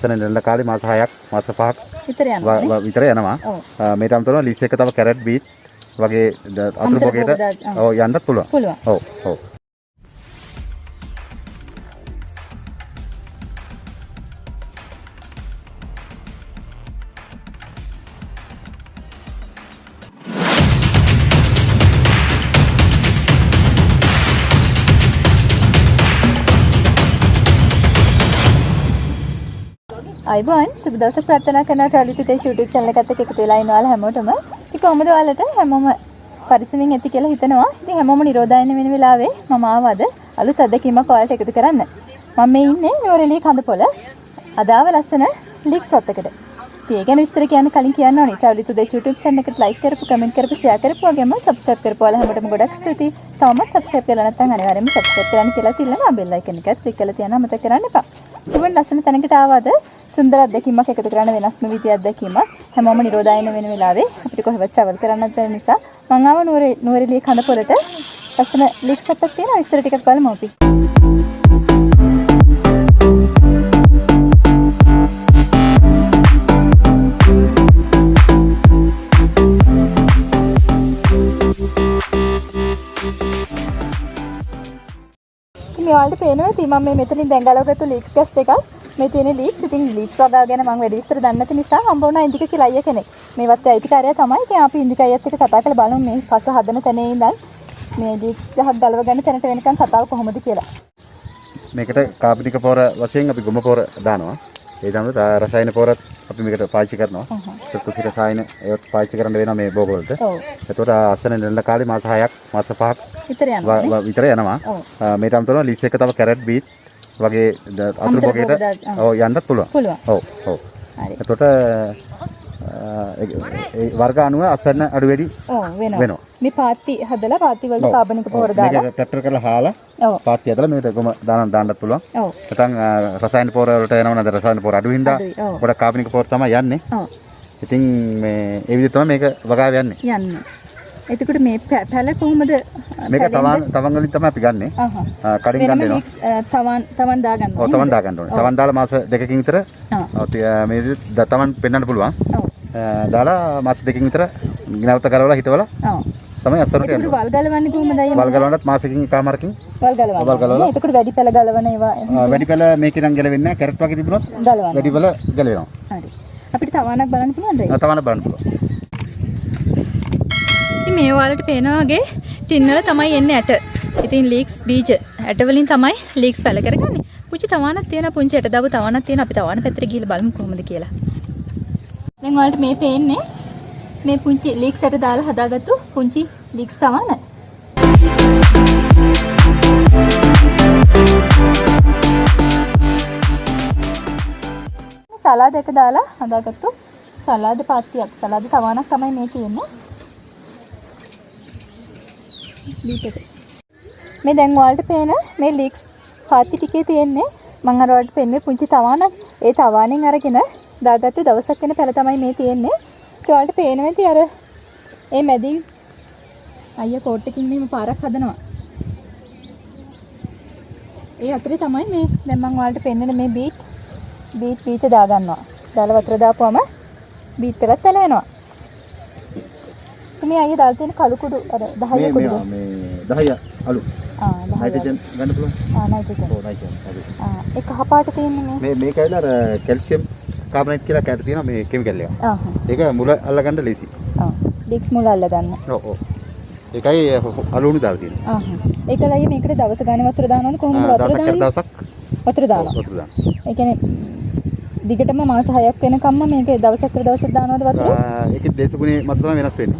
අස්සන නෙල්ල කාලේ මාස 6ක් මාස 5ක් විතර යනවා. මේට අමතරව ලීස් එක තව කැරට් බීට් වගේ අතුරු භෝගයට ඔව් යන්නත් පුළුවන්. ඔව් ඔව්. අයිබෝන් සුබ දවසක් ප්‍රාර්ථනා කරනවා cultivate YouTube channel එකත් එක්ක එකතු වෙලා ඉන්න ඔයාලා හැමෝටම. ඉතින් කොහමද ඔයාලට හැමෝම පරිස්සමින් ඇති කියලා හිතනවා. ඉතින් හැමෝම නිරෝධායන වෙන වෙලාවේ මම ආවද අලුත් අත්දැකීමක් ඔයාලට එකතු කරන්න. මම මේ ඉන්නේ නුවර එළිය කඳ පොළ. අදාව ලස්සන ලීක්ස් වත්තකට. ඉතින් ඒ ගැන විස්තර කියන්න කලින් කියන්න ඕනේ. cultivate YouTube channel එකට like කරපු, comment කරපු, share කරපු වගේම subscribe කරපු ඔයාලා හැමෝටම ගොඩක් ස්තුතියි. තවමත් subscribe කරලා නැත්නම් අනිවාර්යයෙන්ම subscribe කරන්න කියලා තියලා bell icon එකත් click කරලා තියන්න අමතක කරන්න එපා. ඉතින් ලස්සන තැනකට ආවද සුන්දර අත්දැකීමක් එකතු කරන්න වෙනස්ම විදිහක් අත්දැකීමක් හැමෝම නිරෝධායන වෙන වෙලාවේ අපිට කොහෙවත් travel කරන්නත් බැරි නිසා මම ආව නුවර එළිය කඳ පොළට ලස්සන ලීක්ස් එකක් තියෙනවා විස්තර ටිකක් බලමු අපි. මේ වලට පේනවා ඉතින් මම මේ මෙතනින් දැන් ගලවගත්තු ලීක්ස් ගැස් එකක් මේ තියෙන ලීක්ස් ඉතින් ලීක්ස් වගා ගැන මම වැඩි විස්තර දන්නේ නැති නිසා හම්බ වුණා ඉන්දික කියලා අයියා කෙනෙක්. මේ වත්තේ අයිතිකාරයා තමයි. ඉතින් අපි ඉන්දික අයියත් එක්ක කතා කරලා බලමු මේ පස හදන තැනේ ඉඳන් මේ ලීක්ස් ගහක් ගලව ගන්න තැනට වෙනකන් කතාව කොහොමද කියලා. මේකට කාබනික පොර වශයෙන් අපි ගොම පොර දානවා. ඒ තමයි රසායන පොරත් අපි මේකට පාවිච්චි කරනවා. සතුටු රසායන ඒවත් පාවිච්චි කරන්න වෙනවා මේ බෝග වලට. ඒතකොට අස්සන නෙල්ල කාලේ මාස 6ක් මාස 5ක් විතර යනවා. මේට අමතරව ලීස් එක තව කැරට් බීට් වගේ අතුරු භෝගයට ඔව් යන්නත් පුළුවන්. ඔව් ඔව්. එතකොට ඒ වර්ග අණුව අසන්න අඩු වැඩි වෙනවා. මේ පාත්ති හදලා පාත්ති වලට කාබනික පොහොර දාලා මේක ට්‍රැක්ටර් කරලා හාලා පාත්ති හදලා මේකට ගොම දාන්නත් පුළුවන්. නැත්නම් රසායන පොහොර වලට යනවා නේද රසායන පොහොර අඩු හින්දා ගොඩක් කාබනික පොහොර තමයි යන්නේ. ඉතින් මේ ඒ විදිහට තමයි මේක වගාව යන්නේ. එතකොට මේ පැල කොහොමද මේක තවන් වලින් තමයි අපි ගන්නෙ. කඩින් ගන්න වෙනවා. තවන් දා ගන්න. ඔව් තවන් දා ගන්න ඕනේ. තවන් දාලා මාස දෙකකින් විතර මේ තවන් පෙන්වන්න පුළුවන්. දාලා මාස දෙකකින් විතර නැවත ගලවලා හිටවලා තමයි අස්සරට යන්නේ. ඒක වල් ගලවන්නේ කොහොමද අයියා? වල් ගලවන්නත් මාසෙකින් එකමාරකින් වල් ගලවනවා. එතකොට වැඩි පැල ගලවන ඒවා වැඩි පැල මේකෙන් නම් ගැලවෙන්නේ නැහැ. කැරට් වගේ තිබුණොත් වැඩි පැල ගැලවෙනවා. හරි. අපිට තවනක් බලන්න පුළුවන්ද? තවනක් බලන්න පුළුවන්. මේ ඔයාලට පේනවා වගේ ටින් වල තමයි එන්නේ ඇට. ඉතින් ලීක්ස් බීජ ඇට වලින් තමයි ලීක්ස් පැල කරගන්නේ. පුංචි තවානක් තියෙනවා පුංචි ඇට දාපු තවානක් තියෙනවා. අපි තවාන පැත්තට ගිහලා බලමු කොහොමද කියලා. දැන් ඔයාලට මේ පේන්නේ මේ පුංචි ලීක්ස් ඇට දාලා හදාගත්තු පුංචි ලීක්ස් තවාන. සලාද එක දාලා හදාගත්තු සලාද පාත්තියක් සලාද තවානක් තමයි මේ තියෙන්නේ. මේ දැන් ඔයාලට පේන මේ ලීක්ස් පාත්ති ටිකේ තියෙන්නේ මම අර ඔයාලට පෙන්නුවේ පුංචි තවානක්. ඒ තවානෙන් අරගෙන දාගත්තු දවසක් වෙන පැල තමයි මේ තියෙන්නේ. ඒක ඔයාලට පේනවා ඉතින් අර ඒ මැදින් අයියා කෝට් එකකින් මෙහෙම පාරක් හදනවා. ඒ අතරේ තමයි මේ දැන් මම ඔයාලට පෙන්වන්නේ මේ බීට් බීජ දා ගන්නවා. දාලා වතුර දාපුවම බීට් එකත් පැල වෙනවා. මේ අයියා දාලා තියෙන කළු කුඩු අර 10 කුඩු මේ 10 අලු නයිට්‍රජන් ගන්න පුළුවන් නයිට්‍රජන් නයිට්‍රජන් ඒ කහ පාට තියෙන්නේ මේ මේක ඇවිල්ලා අර කැල්සියම් කාබනේට් කියලා කැට තියෙනවා මේ කිමිකල් එක. ඒක මුල අල්ලගන්න ලේසි. ලික්ස් මුල අල්ලගන්න. ඔව් ඔව්. ඒකයි අලුණු දාලා තියෙන්නේ. ඒකලයි මේකට දවස ගානේ වතුර දානවද කොහොමද වතුර දාන්නේ? දවසක් වතුර දානවා. වතුර දානවා. ඒ කියන්නේ දිගටම මාස 6ක් වෙනකම්ම මේක දවසක් දවසක් දානවද වතුර? ඒකේ දේශගුණේ මත තමයි වෙනස් වෙන්නේ.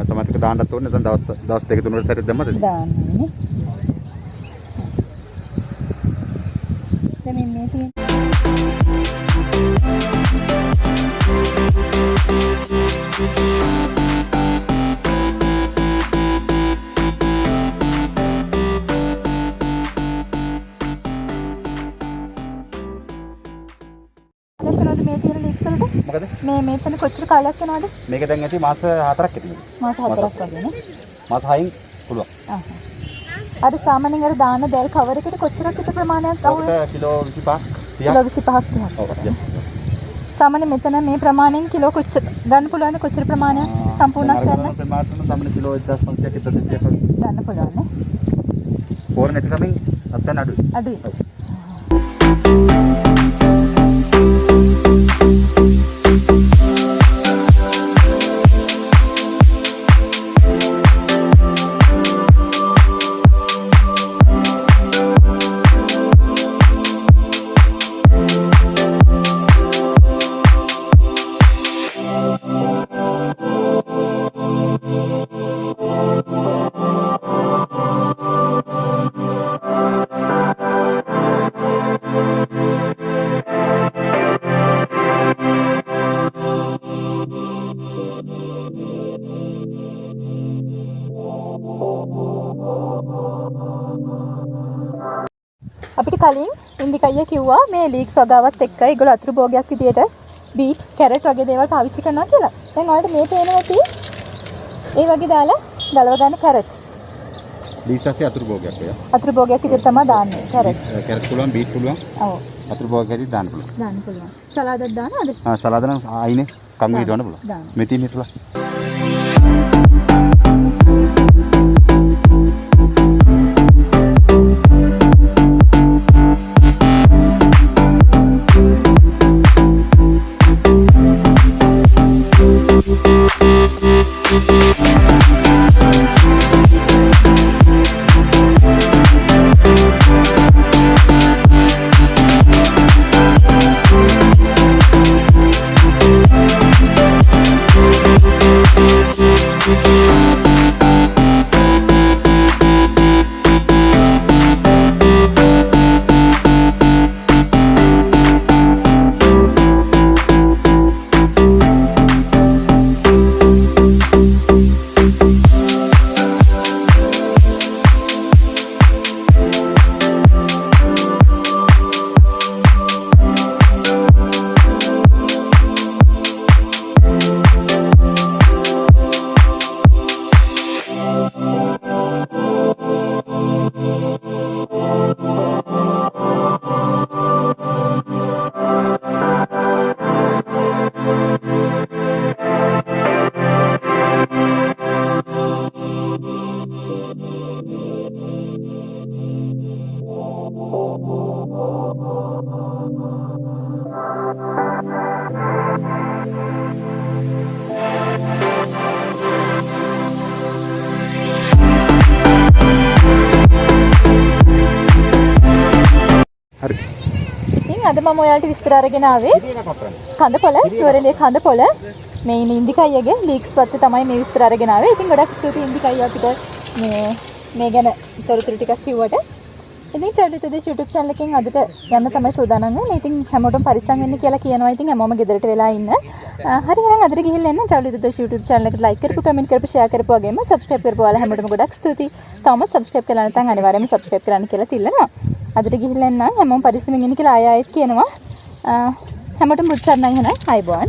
සමහරවිට දාන්නත් ඕනේ නැත්නම් දවස් දෙක තුනකට සැරයක් දැම්මද? දාන්නේ. දැන් මේ තියෙන මේ මෙතන කොච්චර කාලයක් යනවද? මේක දැන් ඇති මාස 4ක් ඇති. මාස 4ක් වගේ නේ. මාස 6න් පුළුවන්. අර සාමාන්‍යයෙන් අර දාන දැල් කවර් එකට කොච්චරක් විතර ප්‍රමාණයක් අහුවෙන්නේ? කිලෝ 25ක් 30ක්. කිලෝ 25ක් 30ක්. සාමාන්‍ය මෙතන මේ ප්‍රමාණයෙන් කිලෝ කොච්චර ගන්න පුළුවන්ද? කොච්චර ප්‍රමාණයක් සම්පූර්ණ අස්සන්න? ප්‍රමාණය සාමාන්‍ය කිලෝ 1500ක 130ක ගන්න පුළුවන් නේ. පෝර නැති කමින් අස්සන්න අඩුයි. අඩුයි. අපිට කලින් ඉන්දිකයිය කිව්වා මේ ලීක්ස් වගාවත් එක්ක ඒගොල්ලෝ අතුරු භෝගයක් විදියට බීට්, කැරට් වගේ දේවල් පාවිච්චි කරනවා කියලා. දැන් ඔයාලට මේ පේනවා ඇති ඒ වගේ දාලා ගලව ගන්න කැරට්. ලීක්ස් ඇස්සේ අතුරු භෝගයක් ඔය. අතුරු භෝගයක් විදියට තමයි දාන්නේ කැරට්. කැරට් පුළුවන්, බීට් පුළුවන්. ඔව්. අතුරු භෝගයක් විදියට දාන්න පුළුවන්. දාන්න පුළුවන්. සලාදක් දානවද? සලාද නම් ආයිනේ කම් හිටවන්න පුළුවන්. මෙතින් හිටලා. අද මම ඔයාලට විස්තර අරගෙන ආවේ කඳපොළ, නුවර එළිය කඳපොළ මේ ඉන්දිකයියගේ ලීක්ස් වත්තේ තමයි මේ විස්තර අරගෙන ආවේ. ඉතින් ගොඩක් ස්තුතියි ඉන්දිකයිය අපිට මේ ගැන තොරතුරු ටිකක් කිව්වට. ඉතින් cultivate YouTube channel එකෙන් අදට යන්න තමයි සූදානම් වෙන්නේ. ඉතින් හැමෝටම පරිස්සම් වෙන්න කියලා කියනවා. ඉතින් හැමෝම ගෙදරට වෙලා ඉන්න. හරි එහෙනම් අදට ගිහිල්ලා එන්න cultivate YouTube channel එකට like කරපු, comment කරපු, share කරපු වගේම subscribe කරපු ඔයාලා හැමෝටම ගොඩක් ස්තුතියි. තාමත් subscribe කරලා නැත්නම් අනිවාර්යයෙන්ම subscribe කරන්න කියලා තිල්ලනවා. අදට ගිහිල්ලා එන්න හැමෝම පරිස්සමින් ඉන්න කියලා ආයෙත් කියනවා. හැමෝටම බුත් සරණයි එහෙනම්. ආයිබෝන්.